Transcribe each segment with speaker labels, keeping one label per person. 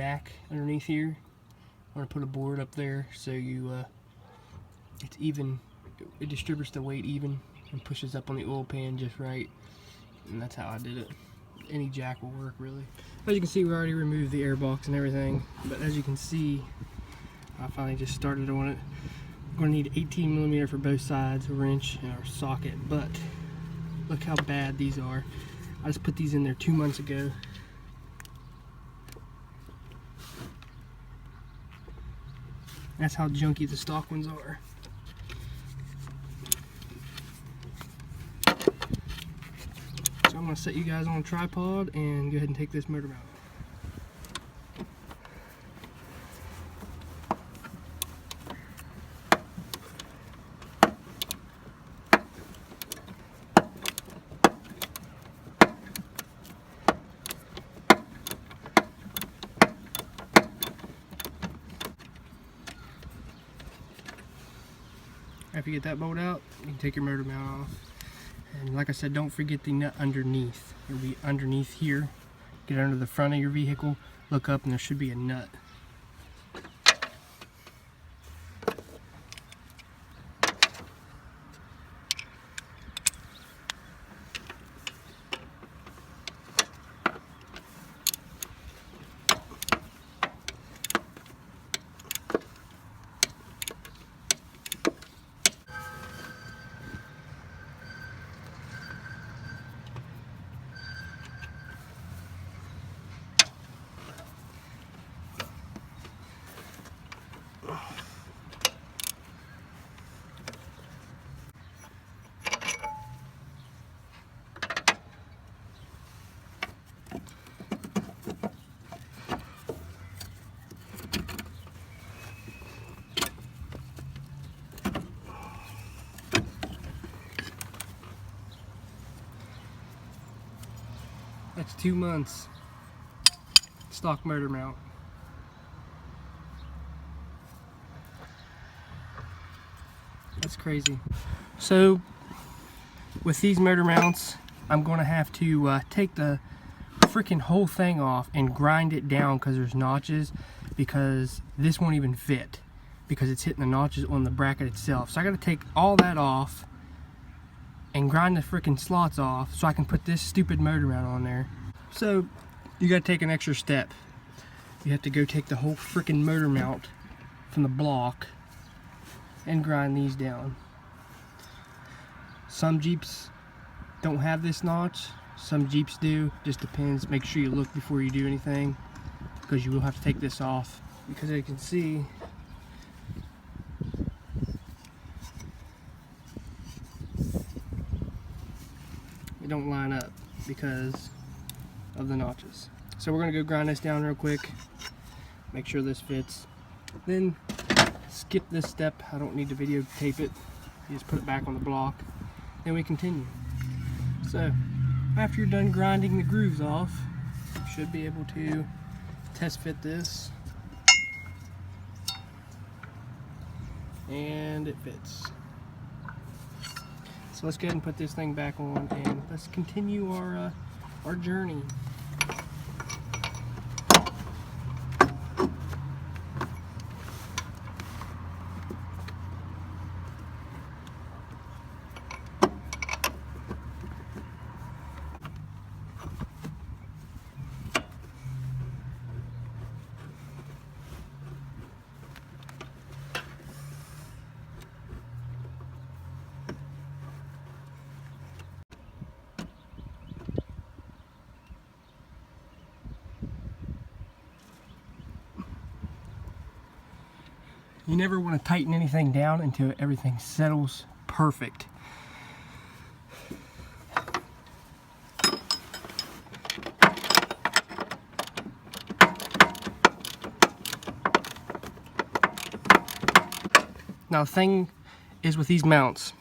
Speaker 1: jack underneath here. I want to put a board up there so it's even. It distributes the weight even and pushes up on the oil pan just right. And that's how I did it. Any jack will work really. As you can see, we already removed the air box and everything. But as you can see, I finally just started on it. I'm going to need 18mm for both sides, a wrench, and our socket. But look how bad these are. I just put these in there 2 months ago. That's how junky the stock ones are. So I'm going to set you guys on a tripod and go ahead and take this motor mount. After you get that bolt out, you can take your motor mount off. And like I said, don't forget the nut underneath. It'll be underneath here. Get under the front of your vehicle, look up, and there should be a nut. That's 2 months stock motor mount. That's crazy. So with these motor mounts, I'm going to have to take the freaking whole thing off and grind it down because there's notches, because this won't even fit because it's hitting the notches on the bracket itself. So I got to take all that off and grind the freaking slots off so I can put this stupid motor mount on there. So you got to take an extra step. You have to go take the whole freaking motor mount from the block and grind these down. Some Jeeps don't have this notch, some Jeeps do, just depends. Make sure you look before you do anything, because you will have to take this off, because as you can see, it don't line up because of the notches. So we're going to go grind this down real quick, make sure this fits, then skip this step. I don't need to videotape it. You just put it back on the block, then we continue. So after you're done grinding the grooves off, you should be able to test fit this, and it fits. So let's go ahead and put this thing back on and let's continue our journey. You never want to tighten anything down until everything settles perfect. Now the thing is with these mounts,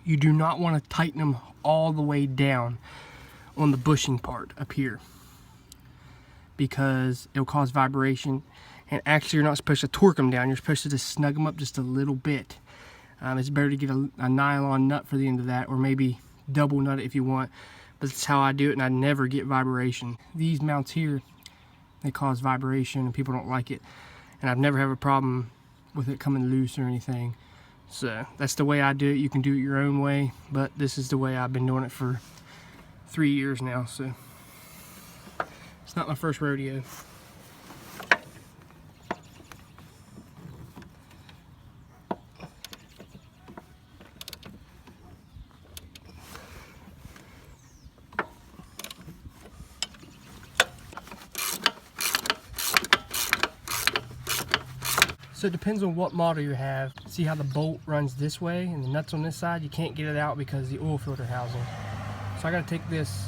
Speaker 1: you do not want to tighten them all the way down on the bushing part up here, because it'll cause vibration. And actually, you're not supposed to torque them down. You're supposed to just snug them up just a little bit. It's better to get a nylon nut for the end of that, or maybe double nut it if you want. But that's how I do it, and I never get vibration. These mounts here, they cause vibration and people don't like it. And I've never had a problem with it coming loose or anything. So that's the way I do it. You can do it your own way, but this is the way I've been doing it for 3 years now, so it's not my first rodeo. So it depends on what model you have. See how the bolt runs this way and the nuts on this side? You can't get it out because of the oil filter housing. So I gotta take this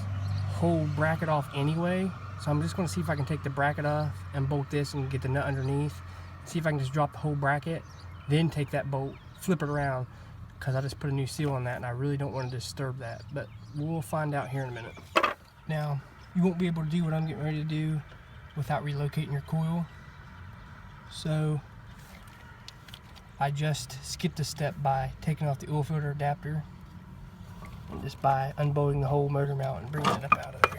Speaker 1: whole bracket off anyway. So I'm just gonna see if I can take the bracket off and bolt this and get the nut underneath. See if I can just drop the whole bracket, then take that bolt, flip it around, because I just put a new seal on that and I really don't want to disturb that. But we'll find out here in a minute. Now, you won't be able to do what I'm getting ready to do without relocating your coil. So I just skipped a step by taking off the oil filter adapter and just by unbolting the whole motor mount and bringing it up out of there.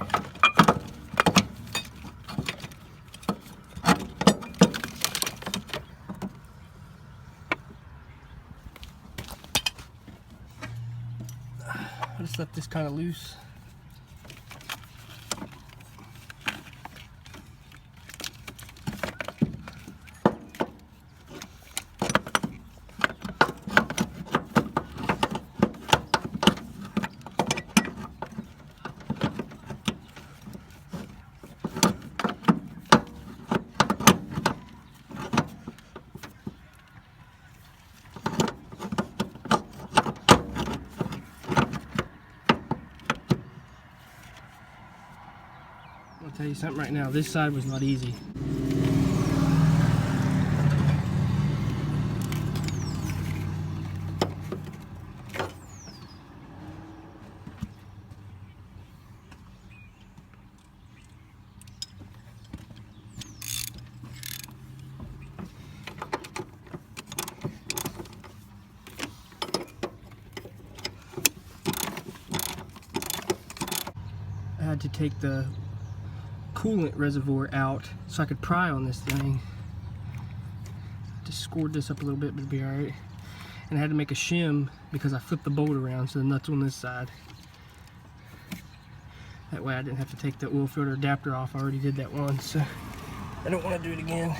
Speaker 1: I just left this kind of loose. I'll tell you something right now, this side was not easy. I had to take the coolant reservoir out so I could pry on this thing. Just scored this up a little bit, but it'll be alright. And I had to make a shim because I flipped the bolt around so the nut's on this side. That way I didn't have to take the oil filter adapter off. I already did that once, so I don't want to do it again.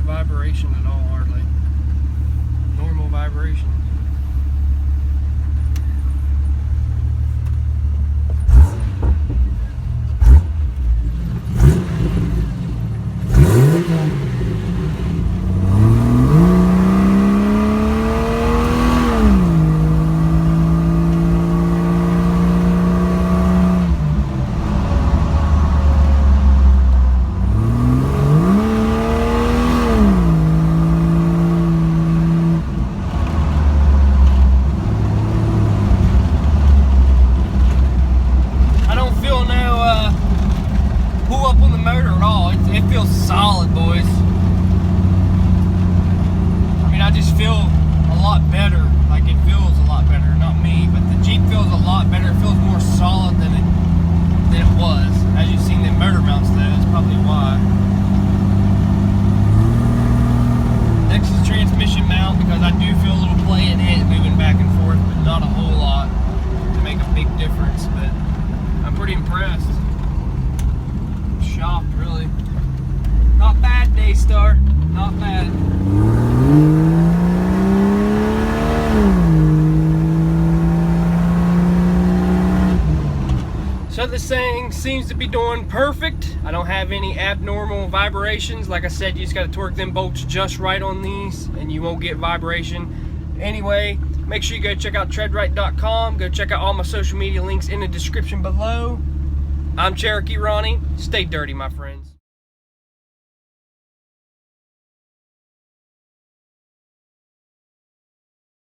Speaker 1: Vibration at all, hardly. Normal vibration. It feels solid, boys. I mean, I just feel a lot better. Like, it feels a lot better. Not me, but the Jeep feels a lot better. It feels more solid than it was. As you've seen the motor mounts, though, that's probably why. Next is the transmission mount, because I do feel a little play in it moving back and forth, but not a whole lot to make a big difference. But I'm pretty impressed. Shocked, really. Not bad, Daystar. Not bad. So this thing seems to be doing perfect. I don't have any abnormal vibrations. Like I said, you just got to torque them bolts just right on these and you won't get vibration. Anyway, make sure you go check out treadright.com. Go check out all my social media links in the description below. I'm Cherokee Ronnie. Stay dirty, my friends.